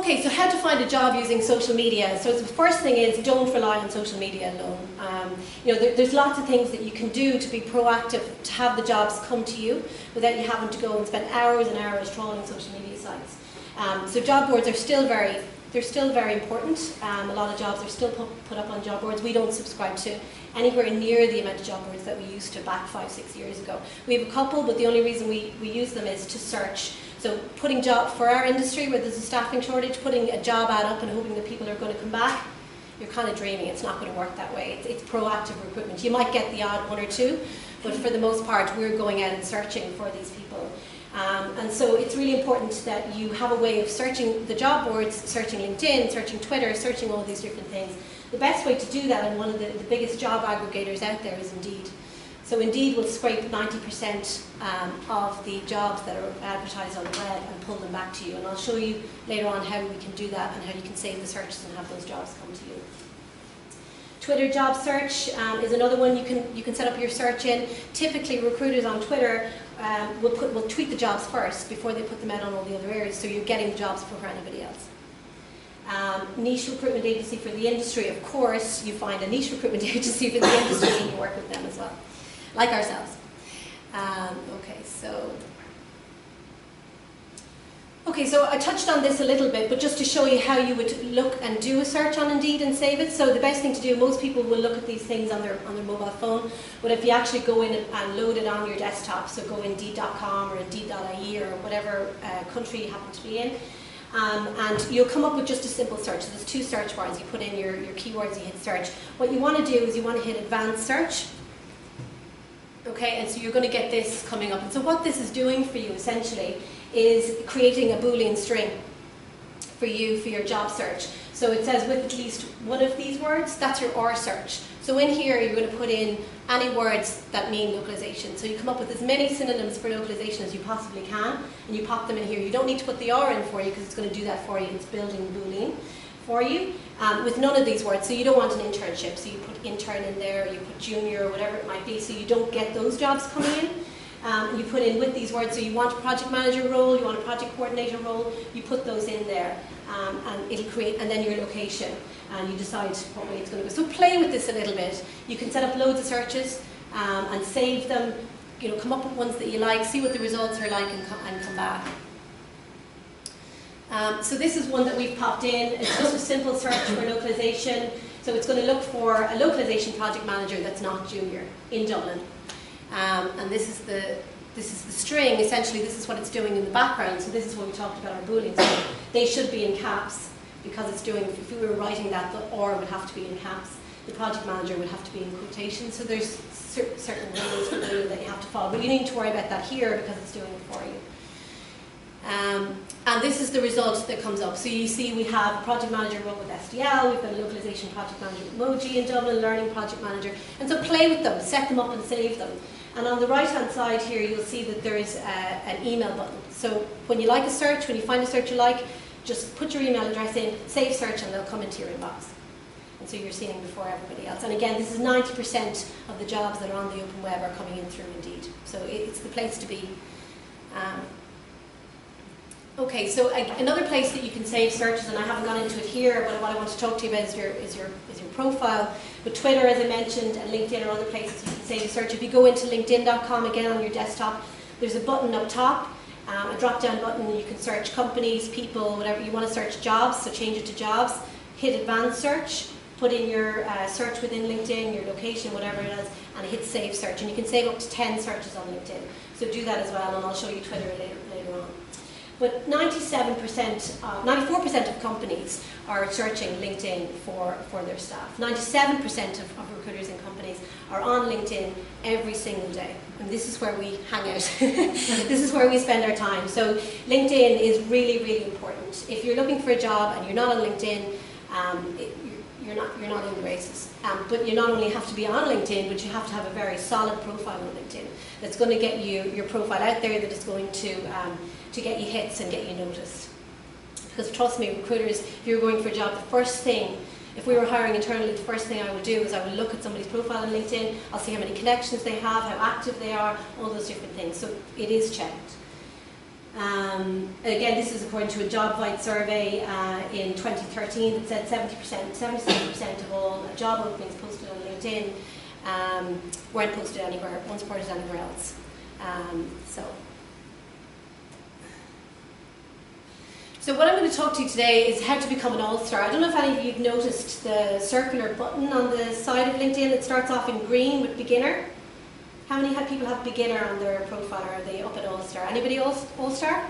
Okay, so how to find a job using social media. So the first thing is don't rely on social media alone. There's lots of things that you can do to be proactive, to have the jobs come to you without you having to go and spend hours and hours trawling social media sites. So job boards are still very important. A lot of jobs are still put up on job boards. We don't subscribe to anywhere near the amount of job boards that we used to back 5-6 years ago. We have a couple, but the only reason we use them is to search. So putting job for our industry where there's a staffing shortage, putting a job ad up and hoping that people are going to come back, you're kind of dreaming. It's not going to work that way. It's proactive recruitment. You might get the odd one or two, but for the most part we're going out and searching for these people. And so it's really important that you have a way of searching the job boards, searching LinkedIn, searching Twitter, searching all these different things. The best way to do that, and one of the biggest job aggregators out there, is Indeed. So Indeed will scrape 90% of the jobs that are advertised on the web and pull them back to you. And I'll show you later on how we can do that and how you can save the searches and have those jobs come to you. Twitter job search is another one you can set up your search in. Typically recruiters on Twitter will tweet the jobs first before they put them out on all the other areas, so you're getting the jobs before anybody else. Niche recruitment agency for the industry, of course, you find a niche recruitment agency for the industry and you work with them as well, like ourselves. Okay, so I touched on this a little bit, but just to show you how you would look and do a search on Indeed and save it. So the best thing to do, most people will look at these things on their mobile phone, but if you actually go in and load it on your desktop, so go Indeed.com or Indeed.ie or whatever country you happen to be in, and you'll come up with just a simple search. So there's two search bars. You put in your keywords, you hit search. What you want to do is you want to hit advanced search. Okay, and so you're going to get this coming up. And so what this is doing for you essentially is creating a Boolean string for you for your job search. So it says with at least one of these words, that's your R search. So in here you're going to put in any words that mean localization. So you come up with as many synonyms for localization as you possibly can, and you pop them in here. You don't need to put the R in for you because it's going to do that for you. It's building Boolean for you with none of these words. So you don't want an internship, so you put intern in there, or you put junior, or whatever it might be, so you don't get those jobs coming in. You put in with these words, so you want a project manager role, you want a project coordinator role, you put those in there, and it'll create, and then your location, and you decide what way it's going to go. So play with this a little bit. You can set up loads of searches and save them, come up with ones that you like, see what the results are like, and come back. So this is one that we've popped in. It's just a simple search for localization. So it's going to look for a localization project manager that's not junior in Dublin. And this is the string. Essentially, this is what it's doing in the background. So this is what we talked about our booleans. So they should be in caps because it's doing. If we were writing that, the or would have to be in caps. The project manager would have to be in quotation. So there's certain rules that you have to follow. But you need to worry about that here because it's doing it for you. And this is the result that comes up. So you see we have a project manager role with SDL, we've got a localization project manager with Moji in Dublin, learning project manager. And so play with them, set them up and save them. And on the right hand side here you'll see that there is an email button. So when you like a search, when you find a search you like, just put your email address in, save search, and they'll come into your inbox. And so you're seeing before everybody else. And again, this is 90% of the jobs that are on the open web are coming in through Indeed. So it's the place to be. Okay, so another place that you can save searches, and I haven't gone into it here, but what I want to talk to you about is your profile. But Twitter, as I mentioned, and LinkedIn are other places you can save a search. If you go into LinkedIn.com again on your desktop, there's a button up top, a drop-down button, and you can search companies, people, whatever. You want to search jobs, so change it to jobs. Hit advanced search, put in your search within LinkedIn, your location, whatever it is, and hit save search. And you can save up to 10 searches on LinkedIn. So do that as well, and I'll show you Twitter later on. But 94% of companies are searching LinkedIn for their staff. 97% of recruiters in companies are on LinkedIn every single day. And this is where we hang out. This is where we spend our time. So LinkedIn is really, really important. If you're looking for a job and you're not on LinkedIn, you're not in the races. But you not only have to be on LinkedIn, but you have to have a very solid profile on LinkedIn that's going to get you your profile out there, that is going to get you hits and get you noticed. Because trust me, recruiters, if you're going for a job, the first thing, if we were hiring internally, the first thing I would do is I would look at somebody's profile on LinkedIn, I'll see how many connections they have, how active they are, all those different things. So it is checked. Again, this is according to a JobVite survey in 2013 that said 77% of all job openings posted on LinkedIn weren't posted anywhere, weren't supported anywhere else. So what I'm going to talk to you today is how to become an all-star. I don't know if any of you have noticed the circular button on the side of LinkedIn that starts off in green with beginner. How many people have beginner on their profile, or are they up at all-star? Anybody all-star?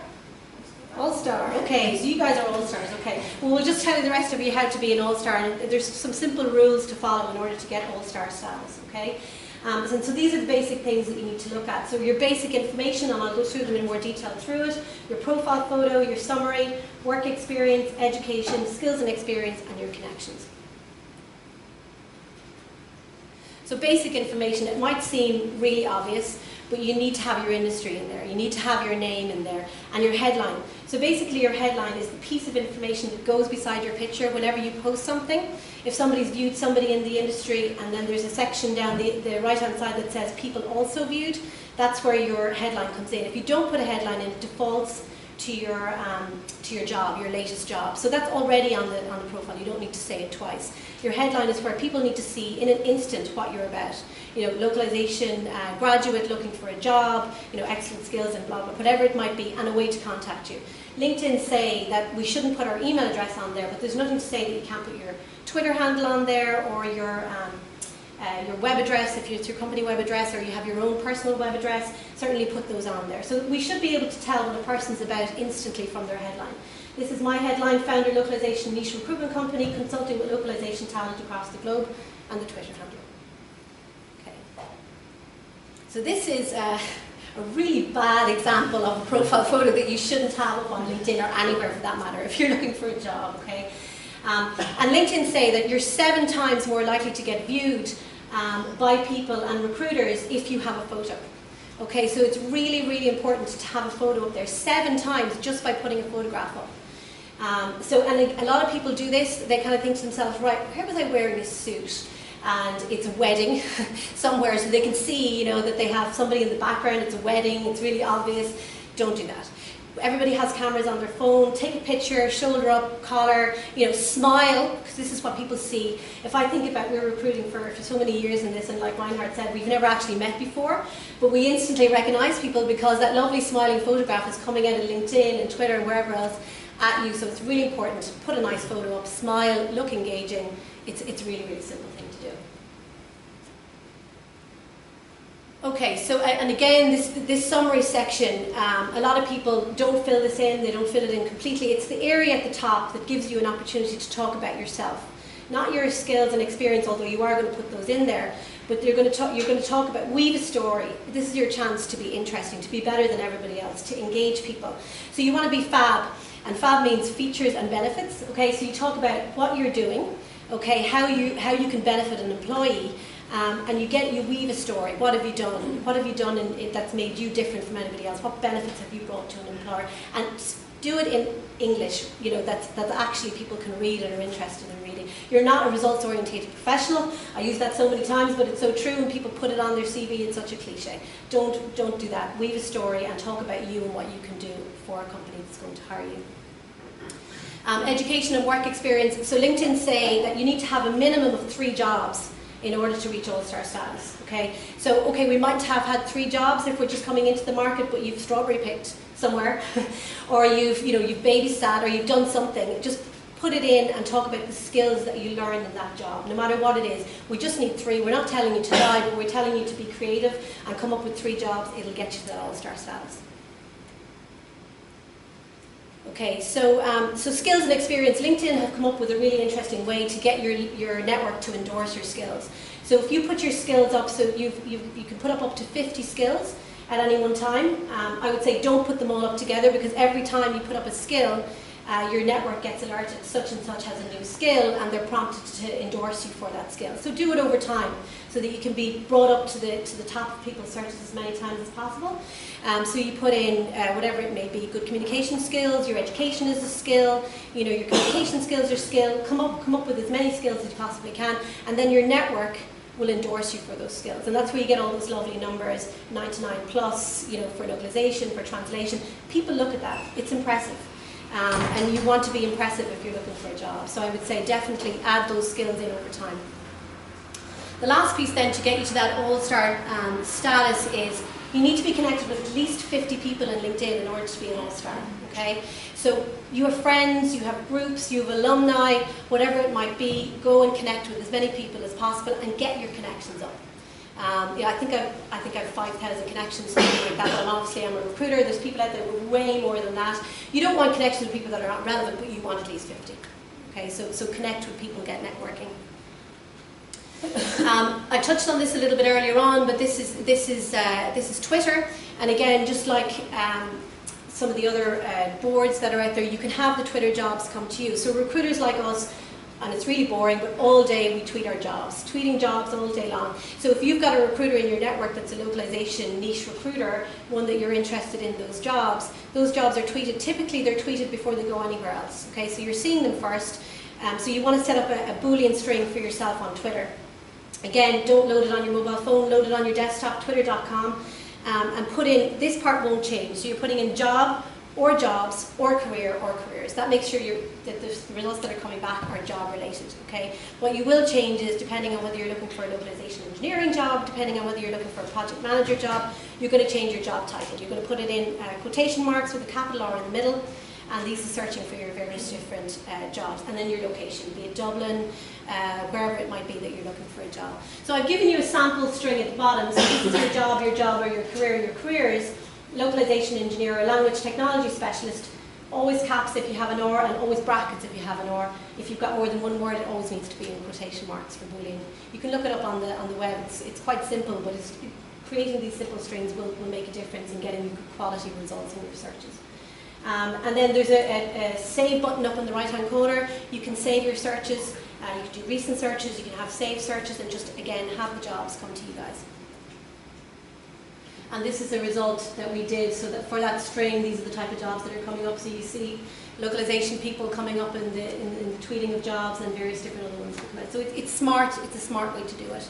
All-star, okay, so you guys are all-stars, okay. Well, we'll just tell you the rest of you how to be an all-star, and there's some simple rules to follow in order to get all-star status, okay? So these are the basic things that you need to look at. So your basic information, and I'll go through them in more detail through it, your profile photo, your summary, work experience, education, skills and experience, and your connections. So basic information, it might seem really obvious, but you need to have your industry in there. You need to have your name in there and your headline. So basically your headline is the piece of information that goes beside your picture whenever you post something. If somebody's viewed somebody in the industry and then there's a section down the right-hand side that says people also viewed, that's where your headline comes in. If you don't put a headline in, it defaults to your job, your latest job. So that's already on the profile. You don't need to say it twice. Your headline is where people need to see in an instant what you're about. You know, localization graduate looking for a job, you know, excellent skills and blah blah, whatever it might be, and a way to contact you. LinkedIn say that we shouldn't put our email address on there, but there's nothing to say that you can't put your Twitter handle on there, or your web address if it's your company web address, or you have your own personal web address. Certainly put those on there. So we should be able to tell what a person's about instantly from their headline. This is my headline: founder localization niche recruitment company, consulting with localization talent across the globe, and the Twitter handle. Okay. So this is a really bad example of a profile photo that you shouldn't have up on LinkedIn, or anywhere for that matter, if you're looking for a job, okay? And LinkedIn say that you're 7 times more likely to get viewed by people and recruiters if you have a photo. Okay, so it's really, really important to have a photo up there 7 times just by putting a photograph up. And a lot of people do this, they kind of think to themselves, right, where was I wearing a suit? And it's a wedding somewhere, so they can see, you know, that they have somebody in the background, it's a wedding, it's really obvious. Don't do that. Everybody has cameras on their phone. Take a picture, shoulder up, collar, you know, smile, because this is what people see. If I think about, we're recruiting for so many years in this, and like Reinhard said, we've never actually met before, but we instantly recognize people because that lovely smiling photograph is coming out of LinkedIn and Twitter and wherever else at you. So it's really important to put a nice photo up, smile, look engaging. It's a really, really simple thing to do. Okay, so and again, this summary section, a lot of people don't fill this in, they don't fill it in completely. It's the area at the top that gives you an opportunity to talk about yourself. Not your skills and experience, although you are going to put those in there, but you're going to talk about, weave a story. This is your chance to be interesting, to be better than everybody else, to engage people. So you want to be fab, and fab means features and benefits. Okay, so you talk about what you're doing, okay, how you can benefit an employee. And you weave a story. What have you done? What have you done that's made you different from anybody else? What benefits have you brought to an employer? And do it in English, you know, that actually people can read and are interested in reading. You're not a results-oriented professional. I use that so many times, but it's so true, and people put it on their CV. It's such a cliche. Don't do that. Weave a story and talk about you and what you can do for a company that's going to hire you. Education and work experience. So LinkedIn say that you need to have a minimum of 3 jobs in order to reach all-star status, okay? So, okay, we might have had 3 jobs if we're just coming into the market, but you've strawberry picked somewhere, or you've babysat, or you've done something. Just put it in and talk about the skills that you learned in that job, no matter what it is. We just need 3. We're not telling you to lie, but we're telling you to be creative and come up with 3 jobs. It'll get you to that all-star status. Okay, so skills and experience. LinkedIn have come up with a really interesting way to get your network to endorse your skills. So if you put your skills up, so you can put up to 50 skills at any one time. I would say don't put them all up together, because every time you put up a skill, your network gets alerted such and such has a new skill, and they're prompted to endorse you for that skill. So do it over time, so that you can be brought up to the top of people's searches as many times as possible. So you put in whatever it may be, good communication skills, your education is a skill, you know, your communication skills are skill. Come up with as many skills as you possibly can, and then your network will endorse you for those skills. And that's where you get all those lovely numbers, 99 plus, you know, for localization, for translation. People look at that. It's impressive. And you want to be impressive if you're looking for a job. So I would say definitely add those skills in over time. The last piece then to get you to that all-star status is you need to be connected with at least 50 people in LinkedIn in order to be an all-star, okay? So you have friends, you have groups, you have alumni, whatever it might be, go and connect with as many people as possible and get your connections up. Yeah, I think I've 5,000 connections, something like that, and obviously I'm a recruiter. There's people out there with way more than that. You don't want connections with people that are not relevant, but you want at least 50. Okay, so connect with people, get networking. I touched on this a little bit earlier on, but this is Twitter, and again, just like some of the other boards that are out there, you can have the Twitter jobs come to you. So recruiters like us, and it's really boring, but all day we tweet our jobs, tweeting jobs all day long. So if you've got a recruiter in your network that's a localization niche recruiter, one that you're interested in those jobs are tweeted. Typically they're tweeted before they go anywhere else. Okay, so you're seeing them first. So you want to set up a Boolean string for yourself on Twitter. Again, don't load it on your mobile phone, load it on your desktop, twitter.com, and put in, this part won't change. So you're putting in job, or jobs, or career, or careers. That makes sure that the results that are coming back are job related, okay? What you will change is, depending on whether you're looking for a localization engineering job, depending on whether you're looking for a project manager job, you're going to change your job title. You're going to put it in quotation marks with a capital R in the middle, and these are searching for your various different jobs. And then your location, be it Dublin, wherever it might be that you're looking for a job. So I've given you a sample string at the bottom. So this is your job, or your careers. Localization engineer or language technology specialist, always caps if you have an or, and always brackets if you have an or. If you've got more than one word, it always needs to be in quotation marks for Boolean. You can look it up on the web. It's quite simple, but creating these simple strings will make a difference in getting you good quality results in your searches. And then there's a save button up in the right hand corner. You can save your searches, you can do recent searches, you can have saved searches, and just again have the jobs come to you guys. And this is the result that we did, so that for that string, these are the type of jobs that are coming up. So you see localization people coming up in the tweeting of jobs, and various different other ones that come out. So it's smart, it's a smart way to do it.